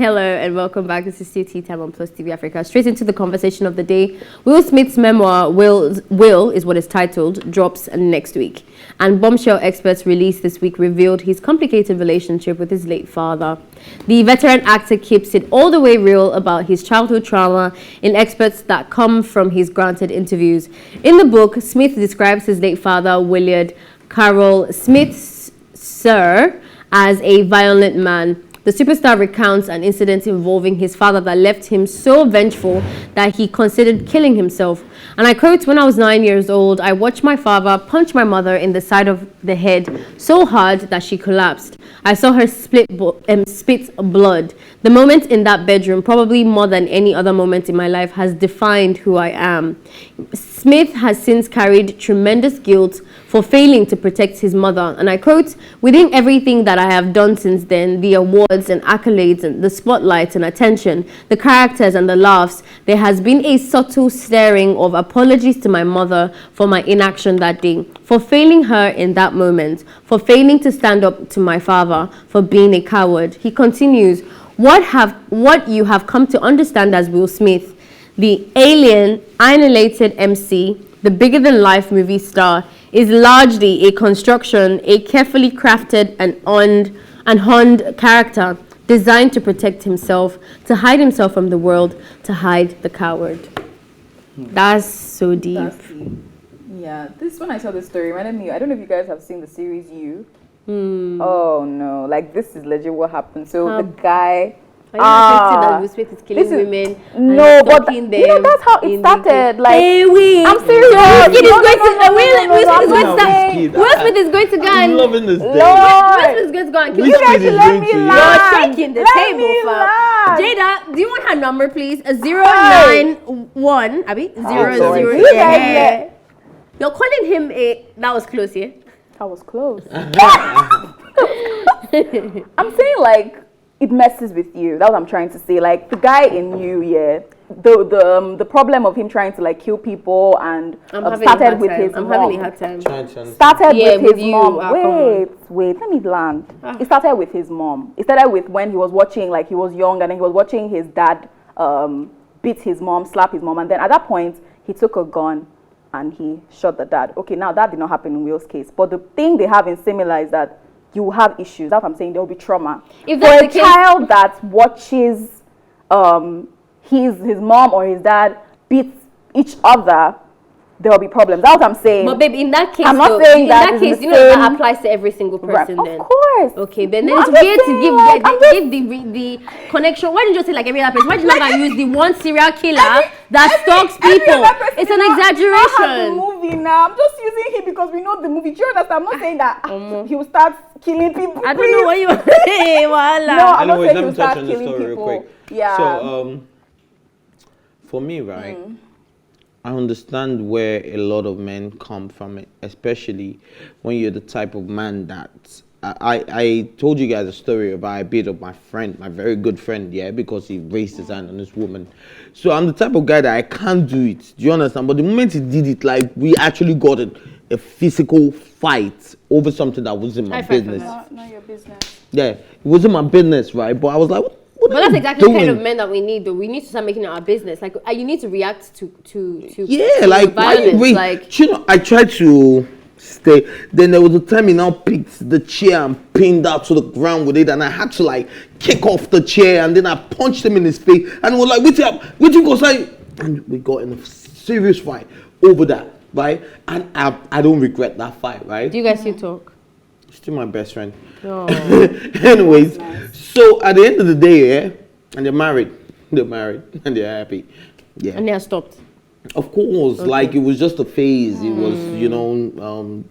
Hello and welcome back. This is still TEATIME on PlusTvAfrica. Straight into the conversation of the day. Will Smith's memoir, Will is what it's titled, drops next week. And bombshell experts released this week revealed his complicated relationship with his late father. The veteran actor keeps it all the way real about his childhood trauma in experts that come from his granted interviews. In the book, Smith describes his late father, Willard Carroll Smith, Sr., as a violent man. The superstar recounts an incident involving his father that left him so vengeful that he considered killing himself. And I quote, "When I was 9 years old, I watched my father punch my mother in the side of the head so hard that she collapsed. I saw her spit blood. The moment in that bedroom, probably more than any other moment in my life, has defined who I am." Smith has since carried tremendous guilt for failing to protect his mother. And I quote, "Within everything that I have done since then, the awards and accolades and the spotlight and attention, the characters and the laughs, there has been a subtle stirring of apologies to my mother for my inaction that day, for failing her in that moment, for failing to stand up to my father, for being a coward." He continues, what you have come to understand as Will Smith, the alien, annihilated MC, the bigger-than-life movie star, is largely a construction, a carefully crafted and honed character designed to protect himself, to hide himself from the world, to hide the coward. That's so deep. That's deep. Yeah, when I saw this story, reminded me, I don't know if you guys have seen the series You. Oh no, like this is legit what happened. So the guy... Are you affected that Will Smith is killing women? No, but you know that's how it started. Like, I'm serious. Will Smith is going to go and... I'm loving this day. Will Smith is going to go and kill you guys should let me laugh. You're shaking the table, fam. Jada, do you want her number, please? 091, Abby? 00. Yeah. You're calling him a... That was close, yeah? That was close. I'm saying, like, it messes with you. That's what I'm trying to say. Like, the guy in You, yeah, the problem of him trying to like kill people and started with his mom. I'm having a hard time. Started with his mom. Wait, let me land. It started with his mom. It started with when he was watching, like he was young, and then he was watching his dad beat his mom, slap his mom, and then at that point he took a gun and he shot the dad. Okay, now that did not happen in Will's case, but the thing they have in similar is that you will have issues. That's what I'm saying. There will be trauma. If for a child that watches his mom or his dad beat each other, there will be problems. That's what I'm saying. But babe, in that case, I'm not saying that you know that applies to every single person. Right. Then of course. Okay, then it's weird to give the connection. Why didn't you say like every other person? Why did you not use the one serial killer that stalks people? It's an exaggeration. The movie now. I'm just using him because we know the movie. Do you understand? I'm not saying that he will start killing people. I don't know what you want to say. No, I'm not saying he will start killing people. Real quick. Yeah. So for me, right. I understand where a lot of men come from, especially when you're the type of man that I told you guys a story about I beat up my friend, my very good friend, yeah, because he raised his hand on this woman. So I'm the type of guy that I can't do it. Do you understand? But the moment he did it, like we actually got a physical fight over something that wasn't my business. Not your business. Yeah, it wasn't my business, right? But I was like, but that's exactly the kind of men that we need, though. We need to start making it our business. Like, you need to react to like violence. Like, you know, I tried to stay. Then there was a time he now picked the chair and pinned out to the ground with it, and I had to like kick off the chair, and then I punched him in his face, and he was like, "Wait, you go say," and we got in a serious fight over that, right? And I don't regret that fight, right? Do you guys still talk? Still my best friend. Oh. Anyways, so at the end of the day, yeah, and they're married and they're happy. Yeah. And they are stopped. Of course, okay. Like it was just a phase. It was, you know,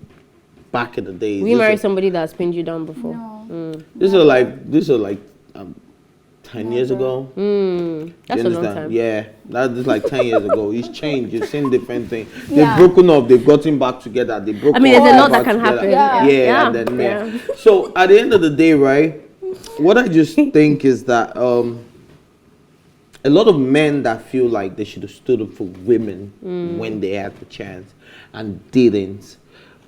back in the days. We married somebody that's pinned you down before. No. These are like 10 years ago. That's a long time. Yeah, that's like 10 years ago. He's changed. You've seen different things. They've broken up. They've gotten back together. They broke up. I mean, there's a lot that can happen. Yeah. And then, So at the end of the day, right, what I just think is that a lot of men that feel like they should have stood up for women when they had the chance and didn't,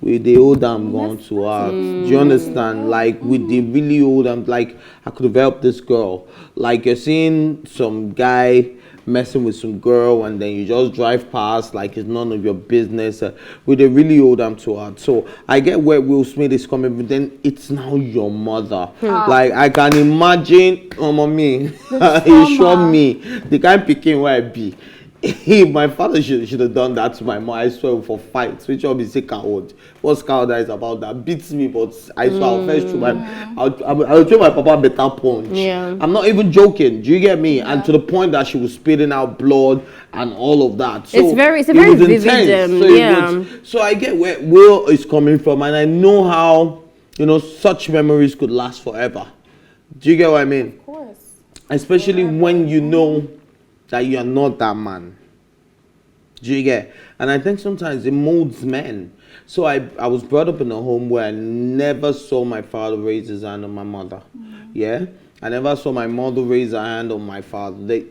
with the old I'm going to her. Do you understand? Like with the really old I'm like I could have helped this girl. Like you're seeing some guy messing with some girl and then you just drive past like it's none of your business with a really old I'm to her. So I get where Will Smith is coming, but then it's now your mother. Like I can imagine me he showed me the guy picking where I be. My father should have done that to my mom. I swear for fights. Which one is a coward? What's cowardice about that? Beats me, but I swear I'll first through my. I'll show my papa better punch. Yeah. I'm not even joking. Do you get me? Yeah. And to the point that she was spitting out blood and all of that. So it's a very vivid. So I get where Will is coming from, and I know how such memories could last forever. Do you get what I mean? Of course. Especially when you know that you are not that man. Do you get? And I think sometimes it molds men. So I was brought up in a home where I never saw my father raise his hand on my mother. Yeah? I never saw my mother raise her hand on my father. They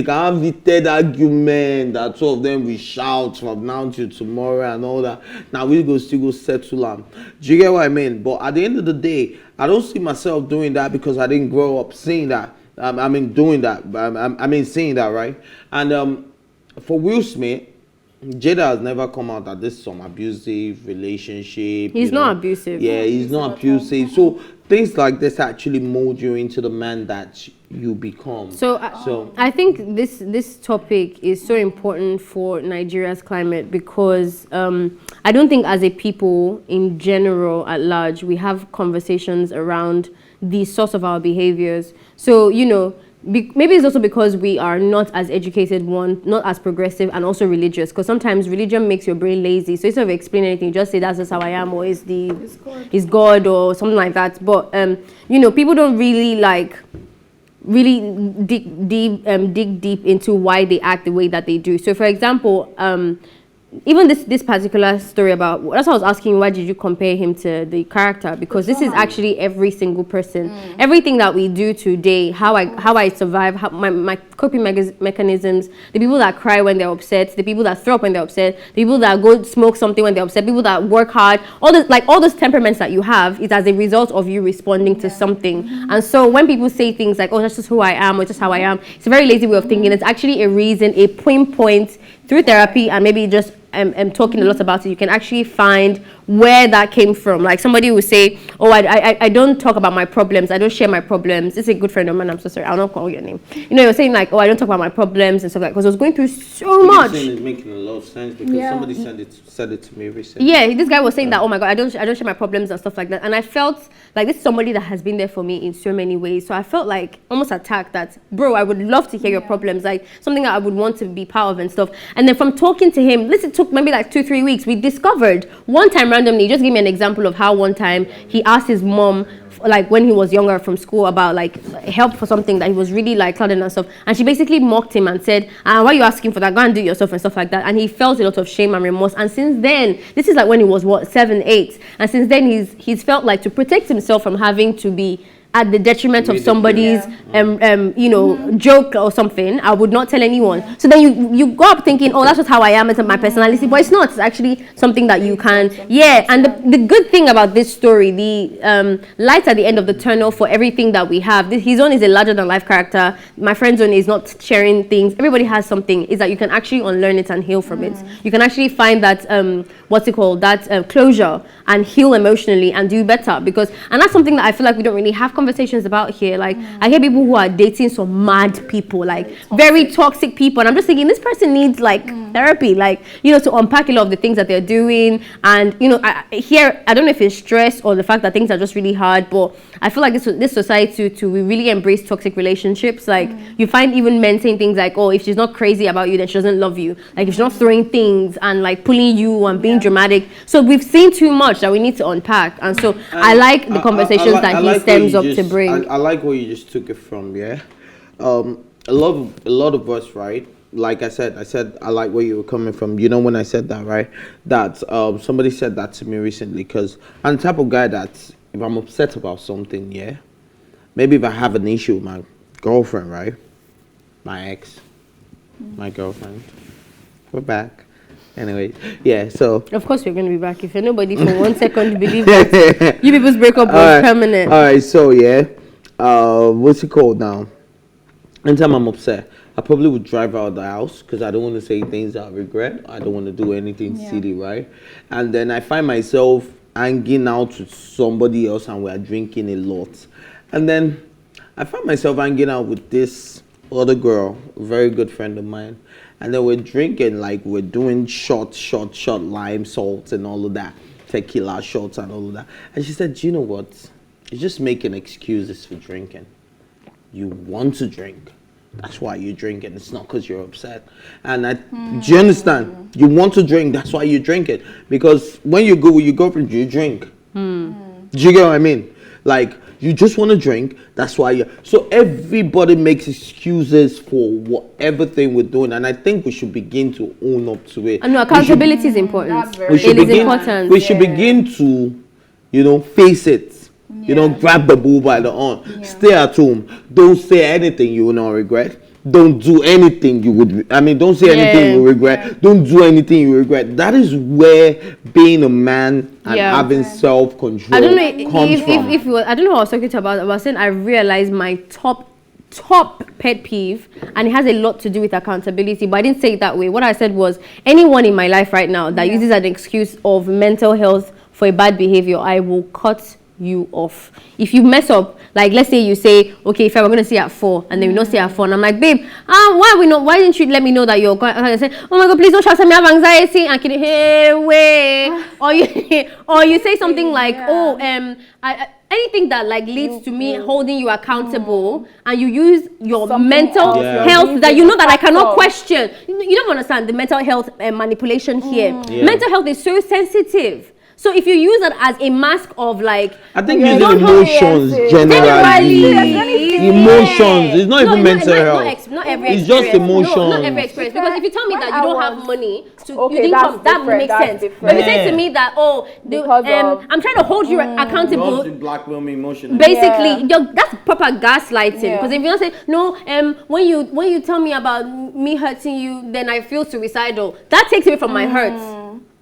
can have the third argument that two of them will shout from now till tomorrow and all that. Now we still go settle them. Do you get what I mean? But at the end of the day, I don't see myself doing that because I didn't grow up seeing that. Doing that. Seeing that, right? And for Will Smith, Jada has never come out that this is some abusive relationship. He's not abusive. Yeah, he's not abusive. So things like this actually mold you into the man that you become. So I think this topic is so important for Nigeria's climate because I don't think as a people in general at large we have conversations around the source of our behaviors. So maybe it's also because we are not as educated, not as progressive, and also religious. Because sometimes religion makes your brain lazy. So instead of explaining anything, you just say that's just how I am, or is God, or something like that. But people don't really dig deep into why they act the way that they do. So for example, even this particular story about, that's why I was asking, why did you compare him to the character? Because this is actually every single person. Everything that we do today, how I survive, my coping mechanisms, the people that cry when they're upset, the people that throw up when they're upset, the people that go smoke something when they're upset, people that work hard, all those temperaments that you have is as a result of you responding to something. And so when people say things like, oh, that's just who I am, or just how I am, it's a very lazy way of thinking. It's actually a reason, a pinpoint through therapy and maybe just talking a lot about it, you can actually find where that came from. Like somebody will say, oh, I don't talk about my problems, I don't share my problems. This is a good friend of mine, I'm so sorry, I'll not call your name. You're saying like, oh, I don't talk about my problems and stuff like that, because I was going through so much. It's making a lot of sense because somebody said it to me recently. Yeah, this guy was saying that, oh my God, I don't share my problems and stuff like that. And I felt like this is somebody that has been there for me in so many ways. So I felt like almost attacked that, bro, I would love to hear your problems, like something that I would want to be part of and stuff. And then from talking to him, it took maybe like 2-3 weeks, we discovered one time randomly, he just gave me an example of how one time he asked his mom, like when he was younger from school, about like help for something that he was really like clouded and stuff, and she basically mocked him and said, why are you asking for that, go and do it yourself and stuff like that. And he felt a lot of shame and remorse, and since then, this is like when he was 7, 8, and since then he's felt like to protect himself from having to be at the detriment of somebody's joke or something, I would not tell anyone. So then you go up thinking, oh, that's just how I am, it's my personality, but it's not. It's actually something that you can, and the good thing about this story, the light at the end of the tunnel for everything that we have, his own is a larger than life character, my friend's own is not sharing things, everybody has something, is that you can actually unlearn it and heal from it. You can actually find that closure and heal emotionally and do better, and that's something that I feel like we don't really have conversations about here. Like I hear people who are dating some mad people, like very toxic people, and I'm just thinking this person needs like therapy, like to unpack a lot of the things that they're doing. And I don't know if it's stress or the fact that things are just really hard, but I feel like this society to really embrace toxic relationships. Like you find even men saying things like, oh, if she's not crazy about you, then she doesn't love you. Like if she's not throwing things and like pulling you and being dramatic. So we've seen too much that we need to unpack. And so I like the conversations that he stems up to bring. I like where you just took it from. A lot of us, right? Like I said I like where you were coming from. When I said that, right? That somebody said that to me recently, because I'm the type of guy that if I'm upset about something, maybe if I have an issue with my girlfriend, right? My ex, my girlfriend, we're back. Anyway, yeah, so. Of course we're going to be back. If nobody for 1 second believe that you people's breakup was permanent. All right, so yeah. What's it called now? Anytime I'm upset, I probably would drive out of the house because I don't want to say things I regret. I don't want to do anything silly, right? And then I find myself hanging out with somebody else and we're drinking a lot. And then I find myself hanging out with this other girl, a very good friend of mine. And then we're drinking, like we're doing shot, lime, salt and all of that. Tequila shots and all of that. And she said, you know what? You're just making excuses for drinking. You want to drink. That's why you're drinking. It's not because you're upset. And do you understand? You want to drink. That's why you drink it. Because when you go with your girlfriend, you drink. Do you get what I mean? Like, you just want to drink. That's why you. So everybody makes excuses for whatever thing we're doing. And I think we should begin to own up to it. I know accountability is important. It is important. We should begin to, face it. Grab the bull by the arm. Stay at home. Don't say anything you will not regret. Don't do anything you would. Don't say anything you regret. Don't do anything you regret. That is where being a man and having self-control. I don't know if I don't know what I was talking about. I was saying I realized my top pet peeve, and it has a lot to do with accountability, but I didn't say it that way. What I said was anyone in my life right now that uses an excuse of mental health for a bad behavior, I will cut you off. If you mess up, like let's say you say, okay, if we're gonna see at 4, and then we don't see at 4, and I'm like, babe, why didn't you let me know that you're going? And I say, oh my god, please don't shout at me, I have anxiety. And can hey wait, or you say something like, anything that like leads to me holding you accountable, and you use your mental health that you know that I cannot question. You don't understand the mental health manipulation here. Mental health is so sensitive. So if you use it as a mask of like, I think using emotions generally. Emotions. It's not even mental health. Not every it's just emotions. No, not every experience. Because if you tell me that you don't have money to income, that makes sense. But if you say to me that, I'm trying to hold you accountable. Blackmail me emotionally. Basically, that's proper gaslighting. Because if you don't say no, when you tell me about me hurting you, then I feel suicidal. That takes away from my hurts.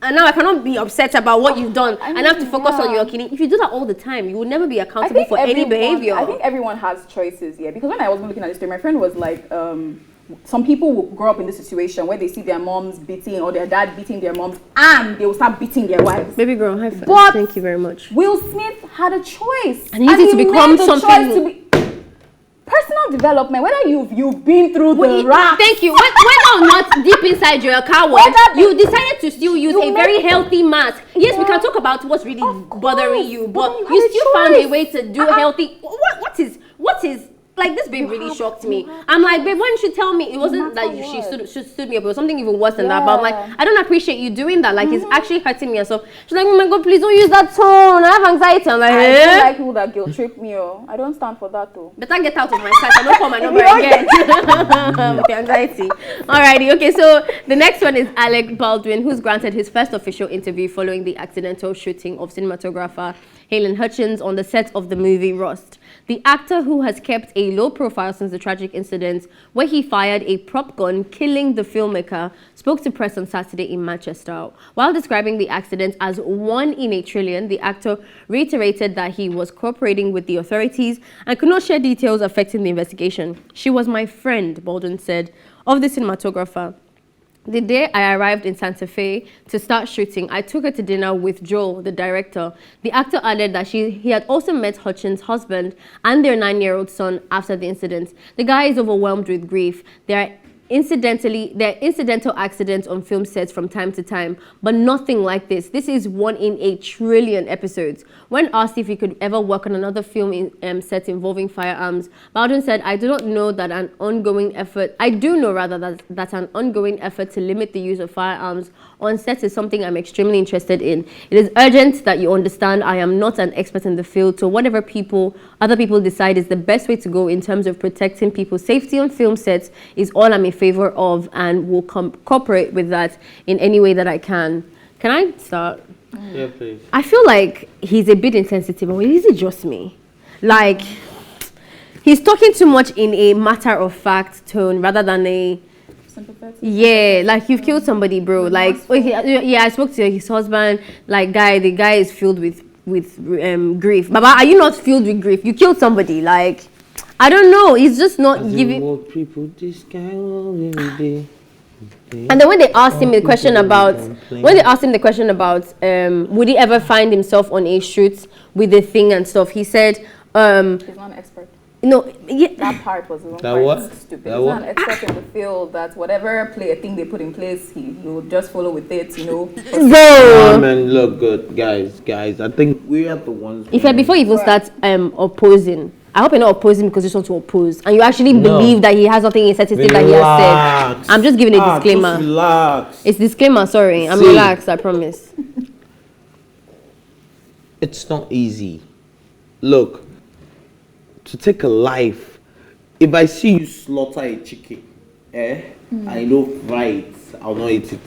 And now I cannot be upset about what you've done. I have to focus on your kidney. If you do that all the time, you will never be accountable for any behavior. I think everyone has choices, because when I was looking at this story, my friend was like, some people will grow up in this situation where they see their moms beating or their dad beating their moms, and they will start beating their wives. Baby girl, high five. Thank you very much. Will Smith had a choice. And he needed to become something. Personal development, whether you've been through the rap. Thank you. Whether or not deep inside you're a coward, you decided to still use a very healthy mask. Yes, we can talk about what's really bothering you, but you still found a way to do healthy. What is like this babe really shocked me. I'm like, babe, why didn't you tell me? It wasn't that she stood me up. It was something even worse than that. But I'm like, I don't appreciate you doing that. Like, it's actually hurting me and stuff. She's like, oh my god, please don't use that tone. I have anxiety. I'm like, I don't like people that guilt trip me. I don't stand for that though. Better get out of my sight. I don't call my number again. With the anxiety. Alrighty, okay, so the next one is Alec Baldwin, who's granted his first official interview following the accidental shooting of cinematographer Helen Hutchins on the set of the movie Rust. The actor, who has kept a low profile since the tragic incident where he fired a prop gun killing the filmmaker, spoke to press on Saturday in Manchester. While describing the accident as 1 in a trillion, the actor reiterated that he was cooperating with the authorities and could not share details affecting the investigation. She was my friend, Baldwin said, of the cinematographer. The day I arrived in Santa Fe to start shooting, I took her to dinner with Joel, the director. The actor added that he had also met Hutchins' husband and their 9-year-old son after the incident. The guy is overwhelmed with grief. There are incidental accidents on film sets from time to time, but nothing like this. This is 1 in a trillion episodes. When asked if he could ever work on another film set involving firearms, Baldwin said, I do know that an ongoing effort to limit the use of firearms on set is something I'm extremely interested in. It is urgent that you understand I am not an expert in the field, so whatever other people decide is the best way to go in terms of protecting people's safety on film sets is all I'm in favor of, and will cooperate with that in any way that I can. Can I start? Yeah, please. I feel like he's a bit insensitive, or is it just me? Like, he's talking too much in a matter-of-fact tone rather than a sympathetic. Yeah, like you've killed somebody, bro. Like, yeah, I spoke to his husband. Like, the guy is filled with grief. Baba, are you not filled with grief? You killed somebody. Like, I don't know. He's just not giving. What people this guy will be. And then when they asked him the question about, would he ever find himself on a shoot with the thing and stuff, he said, he's not an expert. No, yeah. That part was the wrong That part. what? It's stupid. That He's what? not an expert in the field that whatever thing they put in place, he will just follow with it, you know. Oh, man, look good, guys. I think we are the ones. Before you even start opposing, I hope you're not opposing because you just want to oppose, and you actually believe that he has something insensitive that he has said. I'm just giving a disclaimer. Just relax. It's disclaimer. Sorry, I'm relaxed. I promise. It's not easy. Look, to take a life. If I see you slaughter a chicken, I know right, I'll not eat it.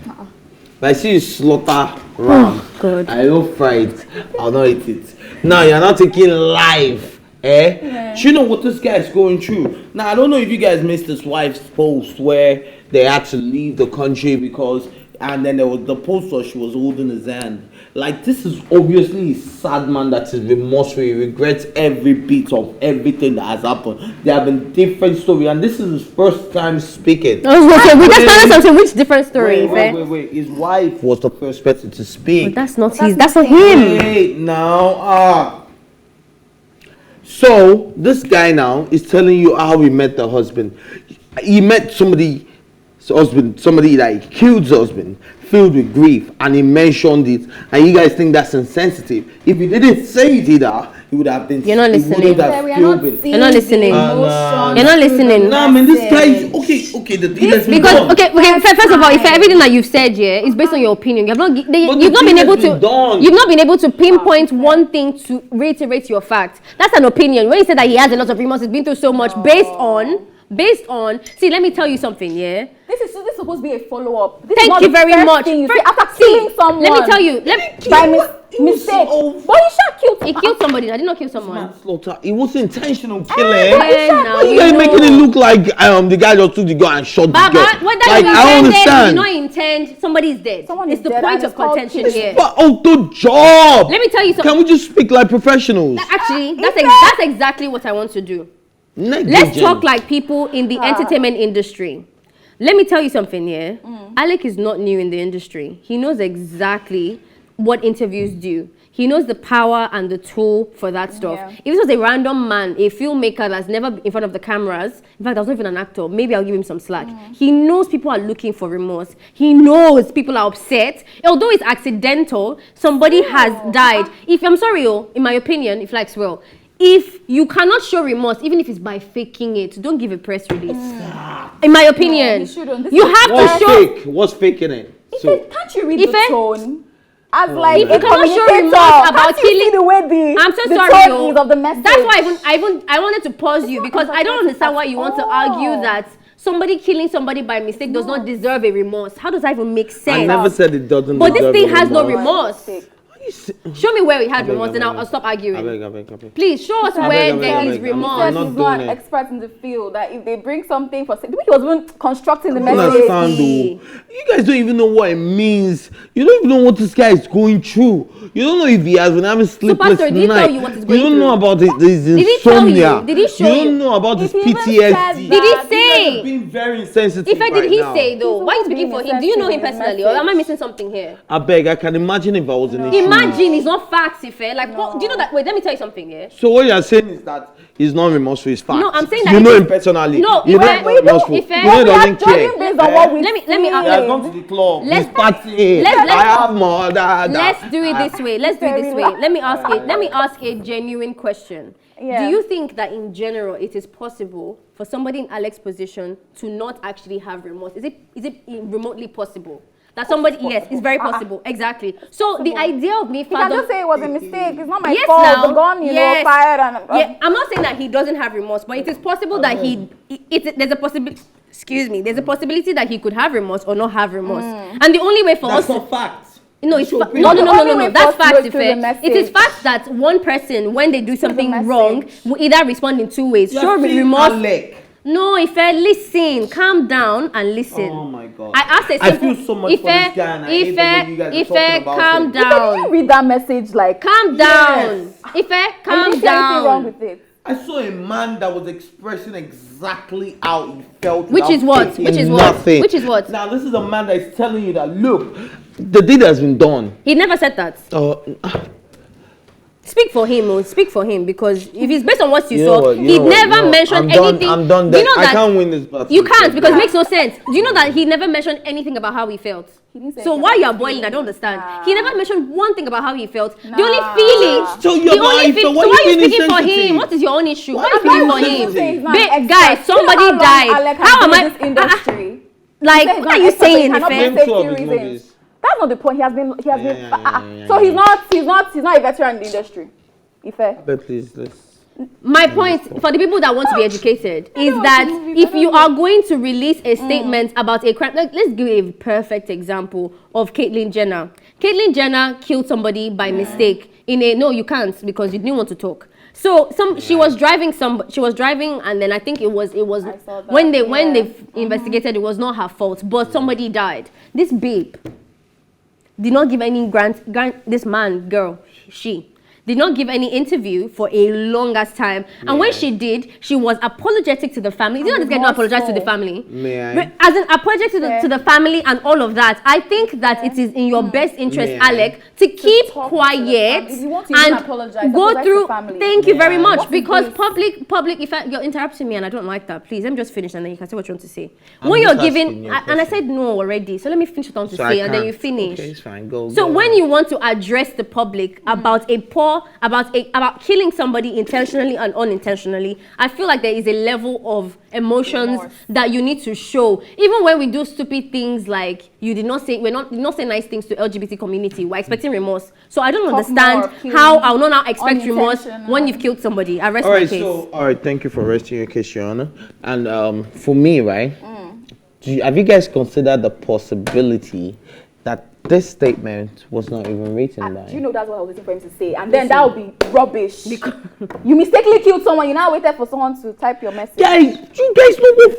If I see you slaughter ram, I know right, I'll not eat it. Now you're not taking life, Yeah. Do you know what this guy is going through? Now I don't know if you guys missed his wife's post where they had to leave the country because, and then there was the post where she was holding his hand. Like, this is obviously a sad man that is remorseful. He regrets every bit of everything that has happened. They have a different story, and this is his first time speaking. We just found something. Which different story? Wait. His wife was the first person to speak. But that's not him. Wait, now, So, this guy now is telling you how he met the husband. He met somebody that killed his husband, filled with grief, and he mentioned it, and you guys think that's insensitive. If he didn't say it either, he would have been. You're not listening. You're not listening. You're not listening. No, I mean, this guy is okay. First of all, if everything that you've said here is based on your opinion, you've not been able to pinpoint one thing to reiterate your fact. That's an opinion. When you say that he has a lot of remorse, he's been through so much, based on, see, let me tell you something, yeah? This is supposed to be a follow-up. Thank you very much. After killing someone. Let me tell you. By mistake. But he killed somebody. I did not kill someone. Manslaughter. It was intentional killing. Now you guys making it look like the guy just took the gun and shot the girl. Like, I understand. You did not intend. Somebody's dead. It's the point of contention here. But the job. Let me tell you something. Can we just speak like professionals? Actually, that's exactly what I want to do. Let's talk like people in the entertainment industry. Let me tell you something here. Alec is not new in the industry. He knows exactly what interviews do. He knows the power and the tool for that stuff. Yeah. If this was a random man, a filmmaker that's never been in front of the cameras, in fact, I was not even an actor, maybe I'll give him some slack. He knows people are looking for remorse. He knows people are upset. Although it's accidental, somebody has died. I'm sorry, in my opinion, if you cannot show remorse, even if it's by faking it, don't give a press release. In my opinion, you have to show. What's fake in it? Can't you read the tone? As like if you cannot show remorse about killing, the way I'm so sorry, tone is of the message. That's why I wanted to pause you because I don't understand why you want to argue that somebody killing somebody by mistake does not deserve a remorse. How does that even make sense? I never said it doesn't. But this thing has no remorse. Show me where we had remorse, then I'll stop arguing. I beg. Please show us where there is remorse. He's not an expert in the field. That if they bring something for, he was even constructing the message. You guys don't even know what it means. You don't even know what this guy is going through. You don't know if he has been having sleepless nights. Did he tell you what he's going through? You don't know about his insomnia. Did he show you? You don't know about his PTSD. Did he say? He's being very insensitive. Did he say though? Why are you speaking for him? Do you know him personally, or am I missing something here? I beg. I can imagine if I was in his Imagine it's not facts, Ife. Like, do you know that? Wait, let me tell you something here. So what you're saying is that he's not remorseful, it's facts. No, I'm saying that you know him personally. No, you know remorseful. Ife, you know he doesn't care. Based on what we let me He has gone to the club. He's partying. I have more. Let's do it this way. Let me ask a genuine question. Yeah. Do you think that in general it is possible for somebody in Alec's position to not actually have remorse? Is it remotely possible? That somebody, yes, it's very possible. Exactly. So the idea of me, you can just say it was a mistake. It's not my fault. Now, the gun, fired and. Yeah, I'm not saying that he doesn't have remorse, but it is possible that there's a possibility. Excuse me. There's a possibility that he could have remorse or not have remorse. And the only way for us. That's not fact. No, it's no. That's fact. It is fact that one person, when they do something wrong, will either respond in two ways. Show remorse. Alec. No, Ife, listen. Calm down and listen. Oh my God. I asked a simple... I feel so much for this guy and I hate the way you guys are talking about calm him. down. Did you read that message? Like, calm down. Ife, calm anything down. wrong with it? I saw a man that was expressing exactly how he felt. Which is what? Which is what? Nothing. Which is what? Now, this is a man that is telling you that, look, the deed has been done. He never said that. Speak for him, because if it's based on what you saw, he never mentioned anything. I'm done. You know that I can't win this battle. You can't, because it makes no sense. Do you know that he never mentioned anything about how he felt? So why you are boiling, I don't understand. He never mentioned one thing about how he felt. The only feeling. So why are you speaking for him? What is your own issue? Why are you speaking for him? Guys, somebody died. How am I? This industry? Like, what are you saying? That's not the point. He has been. So he's not a veteran in the industry. But please, my point for the people that want to be educated is that if you are going to release a statement about a crime, let's give a perfect example of Caitlyn Jenner. Caitlyn Jenner killed somebody by mistake in a, no, you can't, because you didn't want to talk. So she was driving and then I think it was when they investigated, it was not her fault, but somebody died. This babe did not give any this man, girl, she did not give any interview for a long ass time. And when she did, she was apologetic to the family. You know, this guy not apologize to the family. As an apologetic to the family and all of that. I think that it is in your best interest, Alec, to keep quiet and go through. Thank you very much, because public. If you're interrupting me and I don't like that, please let me just finish and then you can say what you want to say. When you're giving, and I said no already, so let me finish what I want to say and then you finish. Okay, it's fine. Go. So when you want to address the public about about killing somebody intentionally and unintentionally, I feel like there is a level of emotions that you need to show. Even when we do stupid things like you did not say nice things to LGBT community, we're expecting remorse. So I don't understand how I will not now expect remorse when you've killed somebody. I rest my case. All right, thank you for resting your case, Your Honor. And for me, right, have you guys considered the possibility that this statement was not even written by? Do you know that's what I was waiting for him to say? And then that would be rubbish. You mistakenly killed someone, you now waited for someone to type your message. Guys, you guys know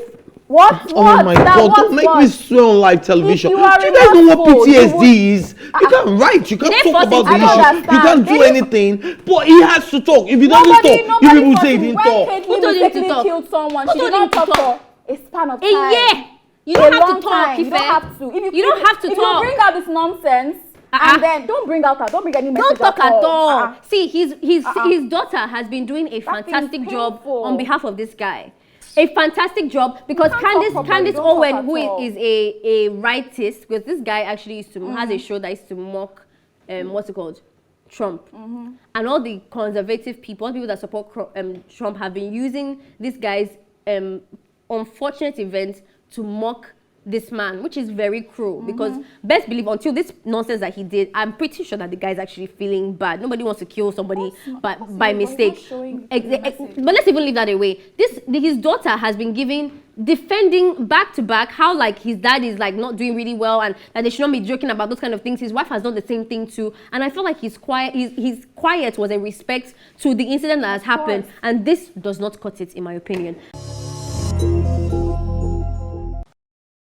what? Oh my God, don't make me swear on live television. Do you guys know what PTSD is? You can't write, you can't talk about the issue, you can't do anything, but he has to talk. If he doesn't talk, you people say he didn't talk. Who told him to talk? Killed someone. She did not talk for a span of time. You don't have to talk. You don't have to. You don't have to talk. If you bring out this nonsense, and then don't bring any message. Don't talk at all. See, his daughter has been doing a fantastic job on behalf of this guy. A fantastic job, because Candace Owen, who is a writist, because this guy actually used to has a show that used to mock what's it called? Trump. And all the conservative people, all the people that support Trump, have been using this guy's unfortunate event to mock this man, which is very cruel, because best believe until this nonsense that he did, I'm pretty sure that the guy is actually feeling bad. Nobody wants to kill somebody by mistake. But let's even leave that away. His daughter has been defending back to back how like his dad is like not doing really well and that they should not be joking about those kind of things. His wife has done the same thing too, and I feel like his quiet was a respect to the incident that has happened, and this does not cut it, in my opinion.